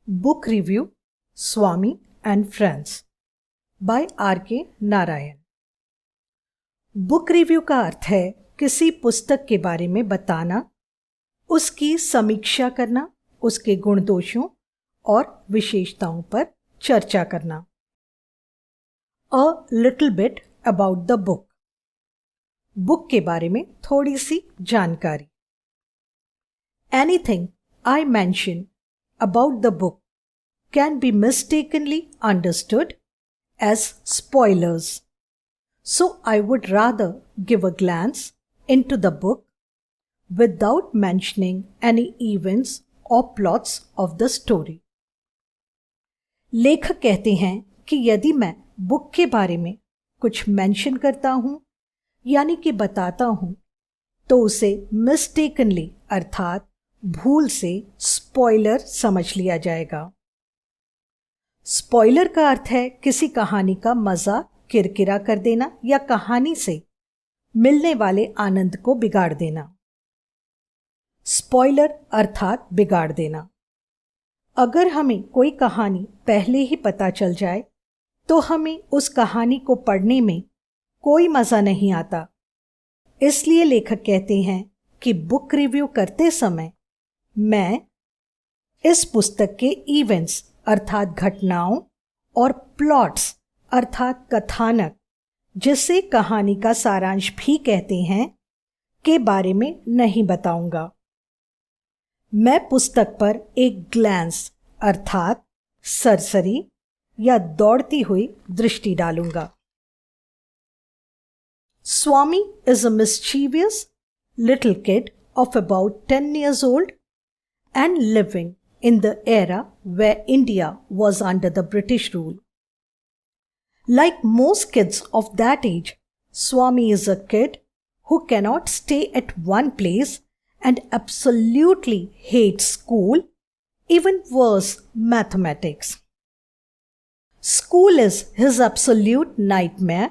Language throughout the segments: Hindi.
Book Review Swami and Friends by R.K. Narayan. Book review का अर्थ है किसी पुस्तक के बारे में बताना, उसकी समीक्षा करना, उसके गुण दोषों और विशेषताओं पर चर्चा करना। A little bit about the book, book के बारे में थोड़ी सी जानकारी। Anything I mention about the book can be mistakenly understood as spoilers. So I would rather give a glance into the book without mentioning any events or plots of the story. लेखक कहते हैं कि यदि मैं बुक के बारे में कुछ मेंशन करता हूं यानी कि बताता हूं तो उसे मिस्टेकनली अर्थात भूल से स्पॉइलर समझ लिया जाएगा। स्पॉइलर का अर्थ है किसी कहानी का मजा किरकिरा कर देना या कहानी से मिलने वाले आनंद को बिगाड़ देना। स्पॉइलर अर्थात बिगाड़ देना। अगर हमें कोई कहानी पहले ही पता चल जाए तो हमें उस कहानी को पढ़ने में कोई मजा नहीं आता। इसलिए लेखक कहते हैं कि बुक रिव्यू करते समय मैं इस पुस्तक के इवेंट्स अर्थात घटनाओं और प्लॉट्स अर्थात कथानक, जिसे कहानी का सारांश भी कहते हैं, के बारे में नहीं बताऊंगा। मैं पुस्तक पर एक ग्लैंस अर्थात सरसरी या दौड़ती हुई दृष्टि डालूंगा। स्वामी is a mischievous little kid of about 10 years old and living in the era where India was under the British rule. Like most kids of that age, Swami is a kid who cannot stay at one place and absolutely hates school, even worse, mathematics. School is his absolute nightmare.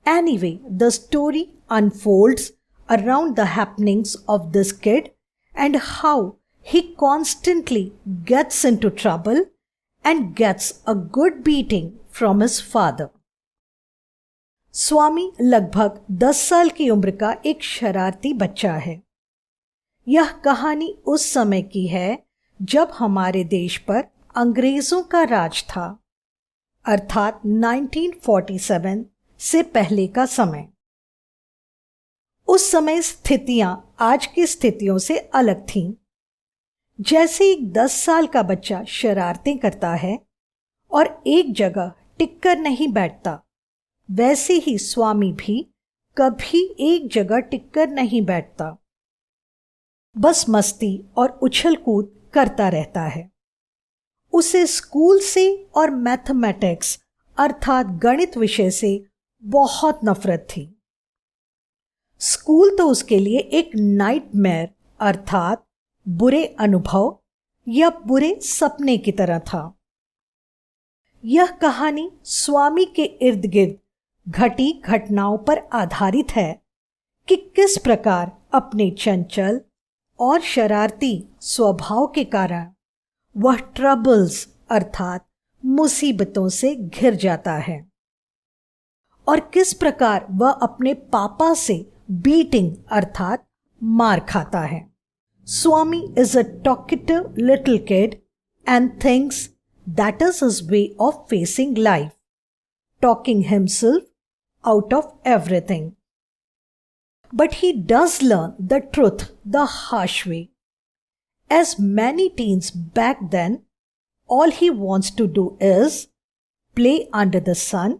Anyway, the story unfolds around the happenings of this kid and how he constantly gets into trouble and gets a good beating from his father. स्वामी लगभग 10 साल की उम्र का एक शरारती बच्चा है। यह कहानी उस समय की है जब हमारे देश पर अंग्रेजों का राज था, अर्थात 1947 से पहले का समय। उस समय स्थितियां आज की स्थितियों से अलग थीं। जैसे एक 10 साल का बच्चा शरारतें करता है और एक जगह टिककर नहीं बैठता, वैसे ही स्वामी भी कभी एक जगह टिककर नहीं बैठता, बस मस्ती और उछल कूद करता रहता है। उसे स्कूल से और मैथमेटिक्स अर्थात गणित विषय से बहुत नफरत थी। स्कूल तो उसके लिए एक नाइटमेयर अर्थात बुरे अनुभव या बुरे सपने की तरह था। यह कहानी स्वामी के इर्द गिर्द घटी घटनाओं पर आधारित है कि किस प्रकार अपने चंचल और शरारती स्वभाव के कारण वह ट्रबल्स अर्थात मुसीबतों से घिर जाता है और किस प्रकार वह अपने पापा से बीटिंग अर्थात मार खाता है। Swami is a talkative little kid and thinks that is his way of facing life, talking himself out of everything. But he does learn the truth the harsh way. As many teens back then, all he wants to do is play under the sun,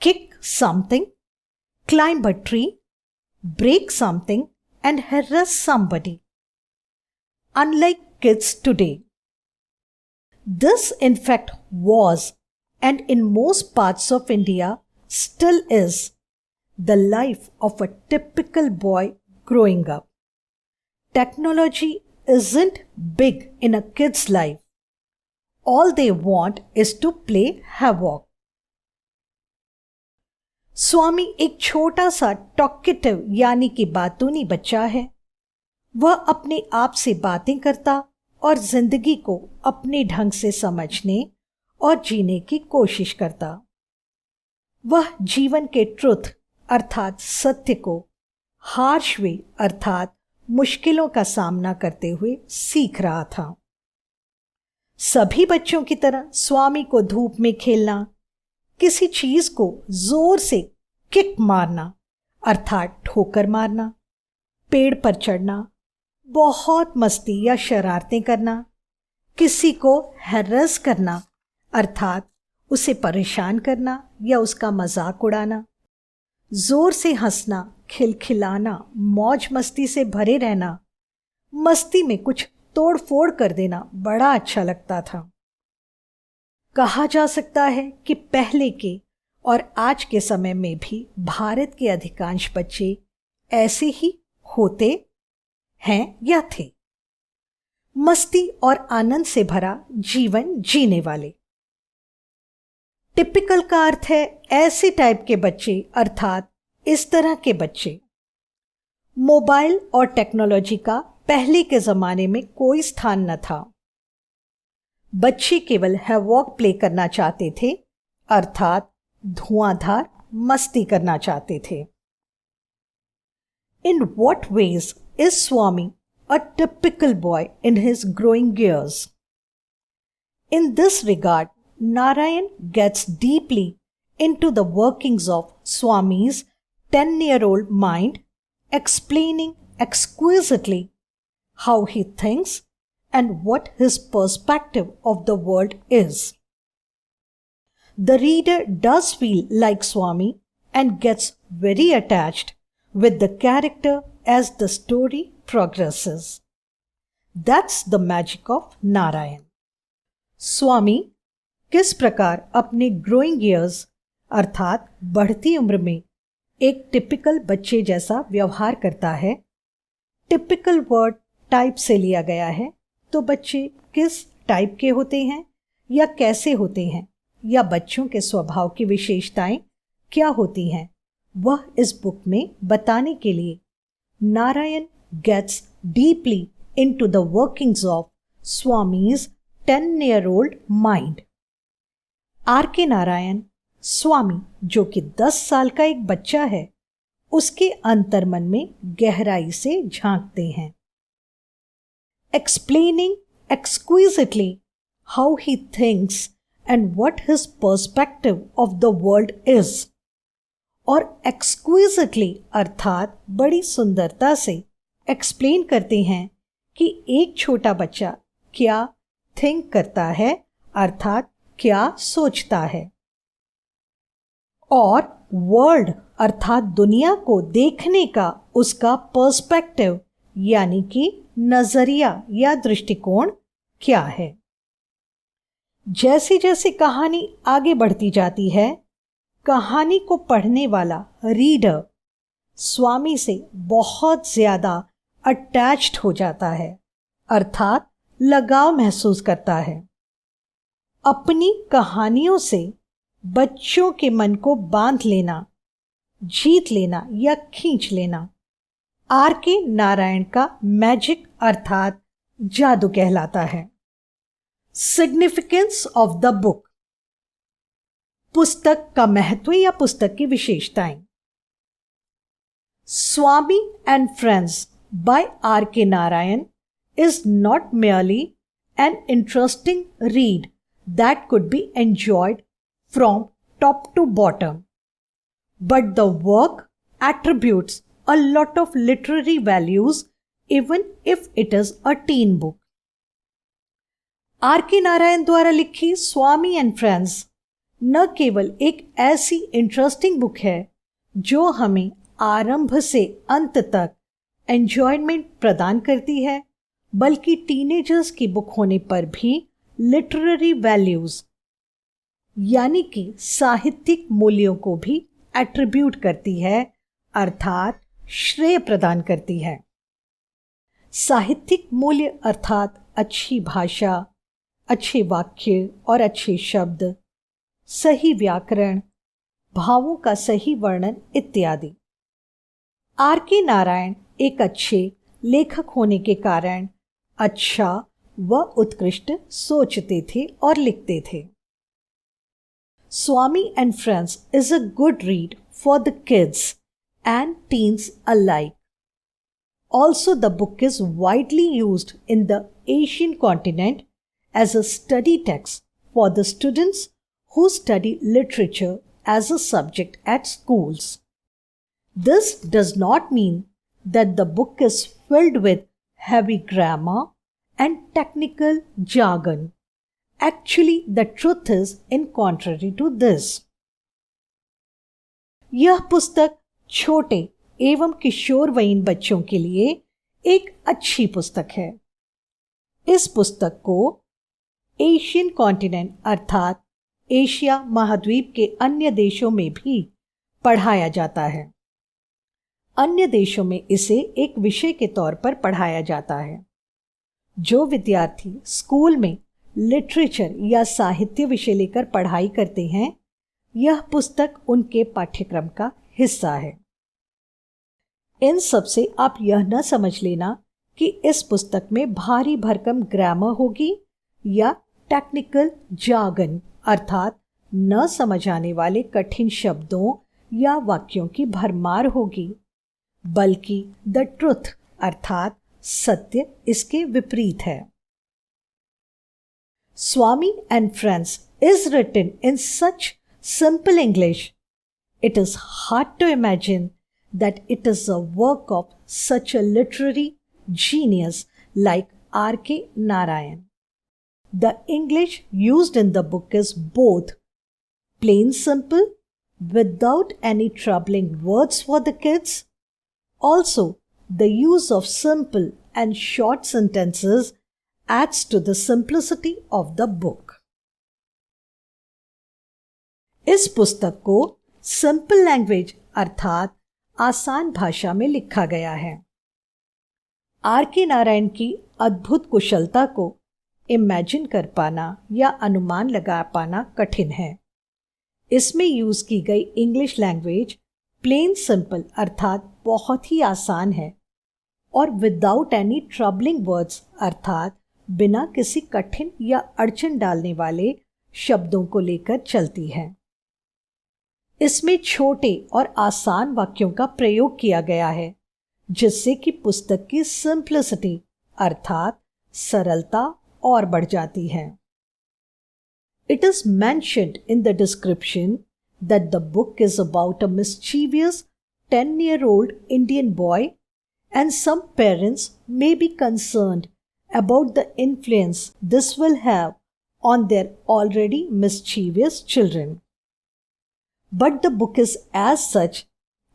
kick something, climb a tree, break something, and harass somebody. Unlike kids today, this in fact was, and in most parts of India still is, the life of a typical boy growing up. Technology isn't big in a kid's life. All they want is to play havoc. स्वामी एक छोटा सा टॉकेटिव यानी कि बातूनी बच्चा है। वह अपने आप से बातें करता और जिंदगी को अपने ढंग से समझने और जीने की कोशिश करता। वह जीवन के ट्रुथ अर्थात सत्य को हार्श वे अर्थात मुश्किलों का सामना करते हुए सीख रहा था। सभी बच्चों की तरह स्वामी को धूप में खेलना, किसी चीज को जोर से किक मारना अर्थात ठोकर मारना, पेड़ पर चढ़ना, बहुत मस्ती या शरारतें करना, किसी को हैरेस करना अर्थात उसे परेशान करना या उसका मजाक उड़ाना, जोर से हंसना, खिलखिलाना, मौज मस्ती से भरे रहना, मस्ती में कुछ तोड़ फोड़ कर देना बड़ा अच्छा लगता था। कहा जा सकता है कि पहले के और आज के समय में भी भारत के अधिकांश बच्चे ऐसे ही होते हैं या थे, मस्ती और आनंद से भरा जीवन जीने वाले। टिपिकल का अर्थ है ऐसे टाइप के बच्चे अर्थात इस तरह के बच्चे। मोबाइल और टेक्नोलॉजी का पहले के जमाने में कोई स्थान न था। बच्चे केवल हैवॉक प्ले करना चाहते थे अर्थात धुआंधार मस्ती करना चाहते थे। In what ways is Swami a typical boy in his growing years? In this regard, Narayan gets deeply into the workings of Swami's 10-year-old mind, explaining exquisitely how he thinks and what his perspective of the world is. The reader does feel like Swami and gets very attached with the character as the story progresses. That's the magic of Narayan. स्वामी किस प्रकार अपने ग्रोइंग ईयर्स अर्थात बढ़ती उम्र में एक टिपिकल बच्चे जैसा व्यवहार करता है। टिपिकल वर्ड टाइप से लिया गया है, तो बच्चे किस टाइप के होते हैं या कैसे होते हैं या बच्चों के स्वभाव की विशेषताएं क्या होती हैं, वह इस बुक में बताने के लिए Narayan gets deeply into the workings of Swami's 10-year-old mind. R K Narayan स्वामी जो कि 10 साल का एक बच्चा है, उसके अंतर्मन में गहराई से झांकते हैं। Explaining exquisitely how he thinks and what his perspective of the world is, और एक्सक्विजिटली अर्थात बड़ी सुंदरता से एक्सप्लेन करते हैं कि एक छोटा बच्चा क्या थिंक करता है अर्थात क्या सोचता है, और वर्ल्ड अर्थात दुनिया को देखने का उसका पर्सपेक्टिव यानी कि नजरिया या दृष्टिकोण क्या है। जैसे जैसे कहानी आगे बढ़ती जाती है, कहानी को पढ़ने वाला रीडर स्वामी से बहुत ज्यादा अटैच्ड हो जाता है अर्थात लगाव महसूस करता है। अपनी कहानियों से बच्चों के मन को बांध लेना, जीत लेना या खींच लेना आर के नारायण का मैजिक अर्थात जादू कहलाता है। सिग्निफिकेंस ऑफ द बुक, पुस्तक का महत्व या पुस्तक की विशेषताएं। स्वामी and friends bye are K Narayan is not merely an interesting read that could be enjoyed from top to bottom, but the work attributes a lot of literary values even if it is a teen book. R K Narayan द्वारा लिखी स्वामी एंड फ्रेंड्स न केवल एक ऐसी इंटरेस्टिंग बुक है जो हमें आरंभ से अंत तक एंजॉयमेंट प्रदान करती है, बल्कि टीनेजर्स की बुक होने पर भी लिटरेरी वैल्यूज यानी कि साहित्यिक मूल्यों को भी एट्रीब्यूट करती है अर्थात श्रेय प्रदान करती है। साहित्यिक मूल्य अर्थात अच्छी भाषा, अच्छे वाक्य और अच्छे शब्द, सही व्याकरण, भावों का सही वर्णन इत्यादि। आर के नारायण एक अच्छे लेखक होने के कारण अच्छा वह उत्कृष्ट सोचते थे और लिखते थे। Swami and friends is a good read for the kids and teens alike. Also, the book is widely used in the Asian continent as a study text for the students who study literature as a subject at schools. This does not mean that the book is filled with heavy grammar and technical jargon. Actually, the truth is in contrary to this. यह पुस्तक छोटे एवं किशोरवयीन बच्चों के लिए एक अच्छी पुस्तक है। इस पुस्तक को एशियन कॉन्टिनेंट अर्थात एशिया महाद्वीप के अन्य देशों में भी पढ़ाया जाता है। अन्य देशों में इसे एक विषय के तौर पर पढ़ाया जाता है। जो विद्यार्थी स्कूल में लिटरेचर या साहित्य विषय लेकर पढ़ाई करते हैं, यह पुस्तक उनके पाठ्यक्रम का हिस्सा है। इन सब से आप यह न समझ लेना कि इस पुस्तक में भारी भरकम ग्रामर होगी या टेक्निकल जार्गन अर्थात न समझ आने वाले कठिन शब्दों या वाक्यों की भरमार होगी, बल्कि द ट्रुथ अर्थात सत्य इसके विपरीत है। Swami and friends is written in such simple English, it is hard to imagine that it is a work of such a literary genius like R.K. Narayan. The English used in the book is both plain simple, without any troubling words for the kids. Also, the use of simple and short sentences adds to the simplicity of the book. इस पुस्तक को सिंपल लैंग्वेज अर्थात आसान भाषा में लिखा गया है। R.K. नारायण की अद्भुत कुशलता को इमेजिन कर पाना या अनुमान लगा पाना कठिन है। इसमें यूज की गई इंग्लिश लैंग्वेज प्लेन सिंपल अर्थात बहुत ही आसान है और विदाउट एनी ट्रबलिंग वर्ड्स अर्थात बिना किसी कठिन या अड़चन डालने वाले शब्दों को लेकर चलती है। इसमें छोटे और आसान वाक्यों का प्रयोग किया गया है, जिससे कि पुस्तक की सिंप्लिसिटी अर्थात सरलता और बढ़ जाती है। It is mentioned in the description that the book is about a mischievous 10-year-old Indian boy, and some parents may be concerned about the influence this will have on their already mischievous children. But the book is as such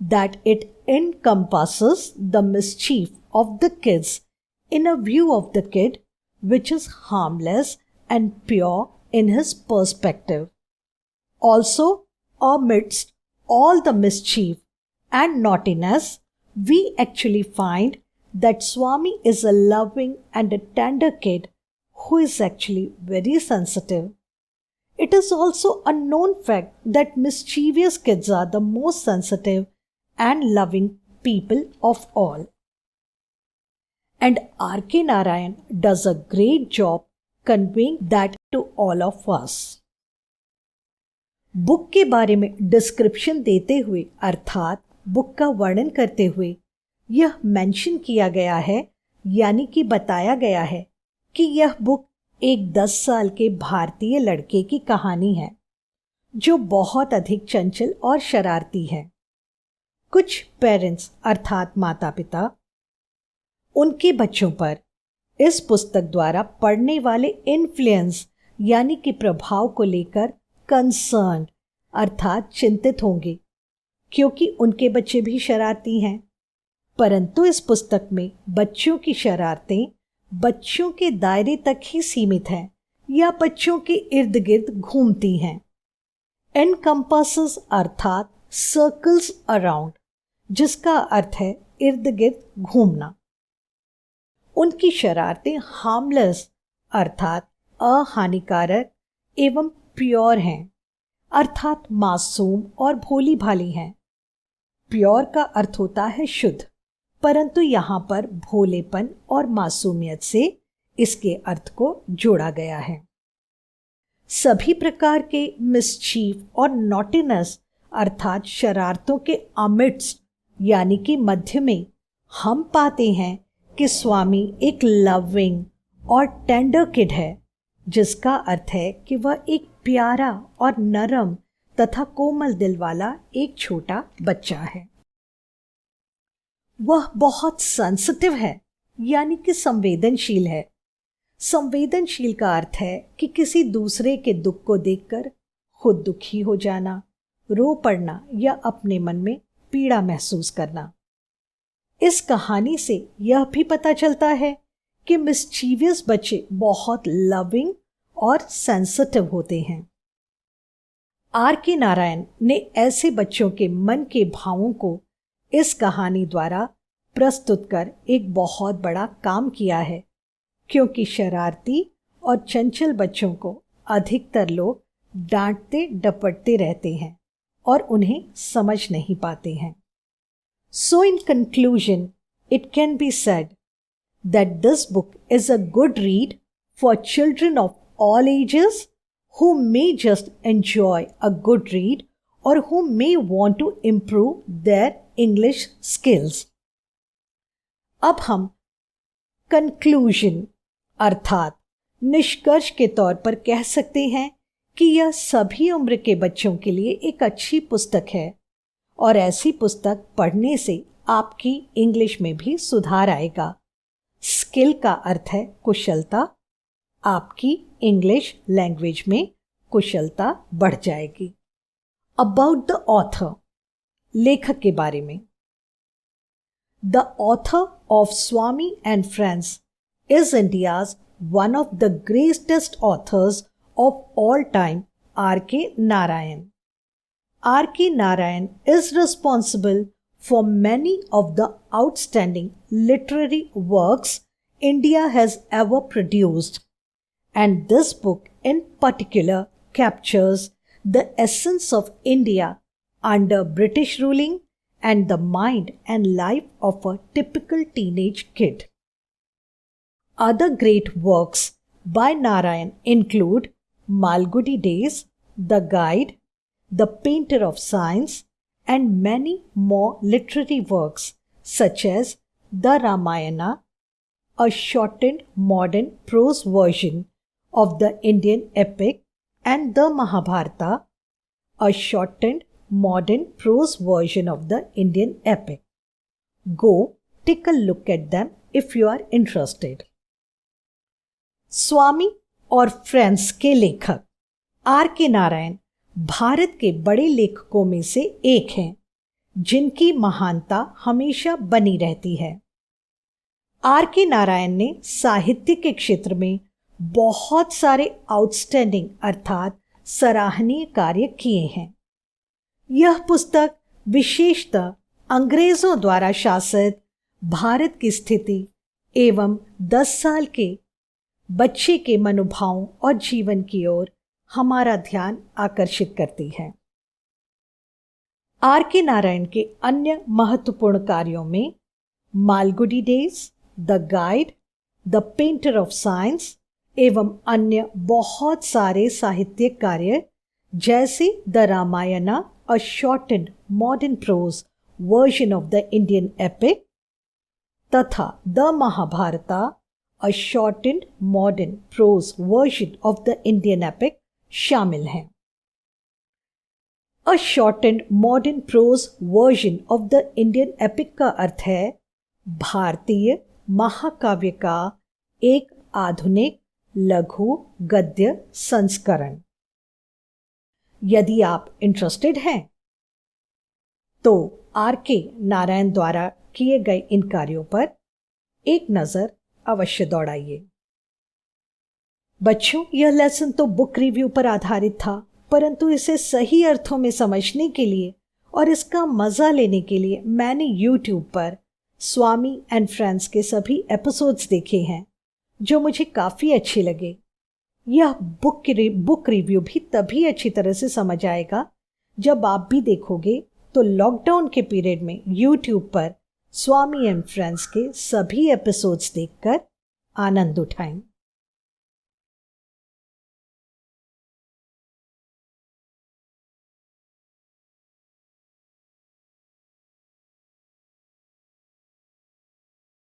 that it encompasses the mischief of the kids in a view of the kid which is harmless and pure in his perspective. Also, amidst all the mischief and naughtiness, we actually find that Swami is a loving and a tender kid who is actually very sensitive. It is also a known fact that mischievous kids are the most sensitive and loving people of all. And R.K. Narayan does a great job conveying that to all of us. Book के बारे में डिस्क्रिप्शन देते हुए अर्थात बुक का वर्णन करते हुए यह मेंशन किया गया है, यानी कि बताया गया है कि यह बुक एक 10 साल के भारतीय लड़के की कहानी है जो बहुत अधिक चंचल और शरारती है। कुछ पेरेंट्स अर्थात माता पिता उनके बच्चों पर इस पुस्तक द्वारा पढ़ने वाले इन्फ्लुएंस यानी कि प्रभाव को लेकर कंसर्न अर्थात चिंतित होंगे, क्योंकि उनके बच्चे भी शरारती हैं। परंतु इस पुस्तक में बच्चों की शरारतें बच्चों के दायरे तक ही सीमित हैं या बच्चों के इर्द गिर्द घूमती हैं। एनकम्पासेस अर्थात सर्कल्स अराउंड, जिसका अर्थ है इर्द गिर्द घूमना। उनकी शरारतें हार्मलेस अर्थात अहानिकारक एवं प्योर हैं, अर्थात मासूम और भोली भाली हैं। प्योर का अर्थ होता है शुद्ध, परंतु यहाँ पर भोलेपन और मासूमियत से इसके अर्थ को जोड़ा गया है। सभी प्रकार के मिसचीफ और नॉटीनेस अर्थात शरारतों के अमिड्स्ट यानी कि मध्य में हम पाते हैं कि स्वामी एक लविंग और टेंडर किड है, जिसका अर्थ है कि वह एक प्यारा और नरम तथा कोमल दिल वाला एक छोटा बच्चा है। वह बहुत सेंसिटिव है यानी कि संवेदनशील है। संवेदनशील का अर्थ है कि किसी दूसरे के दुख को देखकर खुद दुखी हो जाना, रो पड़ना या अपने मन में पीड़ा महसूस करना। इस कहानी से यह भी पता चलता है कि मिस्चीवियस बच्चे बहुत लविंग और सेंसिटिव होते हैं। R.K. नारायण ने ऐसे बच्चों के मन के भावों को इस कहानी द्वारा प्रस्तुत कर एक बहुत बड़ा काम किया है, क्योंकि शरारती और चंचल बच्चों को अधिकतर लोग डांटते डपटते रहते हैं और उन्हें समझ नहीं पाते हैं। So in conclusion, it can be said that this book is a good read for children of all ages who may just enjoy a good read or who may want to improve their English skills. अब हम conclusion अर्थात निष्कर्ष के तौर पर कह सकते हैं कि यह सभी उम्र के बच्चों के लिए एक अच्छी पुस्तक है और ऐसी पुस्तक पढ़ने से आपकी इंग्लिश में भी सुधार आएगा। स्किल का अर्थ है कुशलता। आपकी इंग्लिश लैंग्वेज में कुशलता बढ़ जाएगी। अबाउट द ऑथर, लेखक के बारे में। The author of Swami and friends is India's one of the greatest authors of all time, R.K. Narayan. R.K. Narayan is responsible for many of the outstanding literary works India has ever produced, and this book in particular captures the essence of India under British ruling and the mind and life of a typical teenage kid. Other great works by Narayan include Malgudi Days, The Guide, The Painter of Science, and many more literary works such as the Ramayana, a shortened modern prose version of the Indian epic, and the Mahabharata, a shortened modern prose version of the Indian epic. Go take a look at them if you are interested. स्वामी और फ्रेंड्स के लेखक R.K. नारायण भारत के बड़े लेखकों में से एक हैं, जिनकी महानता हमेशा बनी रहती है। R.K. नारायण ने साहित्य के क्षेत्र में बहुत सारे आउटस्टैंडिंग अर्थात सराहनीय कार्य किए हैं। यह पुस्तक विशेषतः अंग्रेजों द्वारा शासित भारत की स्थिति एवं 10 साल के बच्चे के मनोभावों और जीवन की ओर हमारा ध्यान आकर्षित करती है। R.K. नारायण के अन्य महत्वपूर्ण कार्यों में Malgudi days, the guide, the painter of signs एवं अन्य बहुत सारे साहित्यिक कार्य जैसे the Ramayana, a shortened modern prose version of the Indian epic, तथा the Mahabharata, a shortened modern prose version of the Indian epic शामिल हैं। A shortened modern prose version of the Indian epic का अर्थ है भारतीय महाकाव्य का एक आधुनिक लघु गद्य संस्करण। यदि आप इंटरेस्टेड हैं तो R.K. नारायण द्वारा किए गए इन कार्यों पर एक नजर अवश्य दौड़ाइए। बच्चों, यह लेसन तो बुक रिव्यू पर आधारित था, परंतु इसे सही अर्थों में समझने के लिए और इसका मजा लेने के लिए मैंने YouTube पर स्वामी एंड फ्रेंड्स के सभी एपिसोड्स देखे हैं, जो मुझे काफी अच्छे लगे। यह बुक रिव्यू भी तभी अच्छी तरह से समझ आएगा जब आप भी देखोगे तो लॉकडाउन के पीरियड में YouTube पर स्वामी एंड फ्रेंड्स के सभी एपिसोड्स देखकर आनंद उठाएं।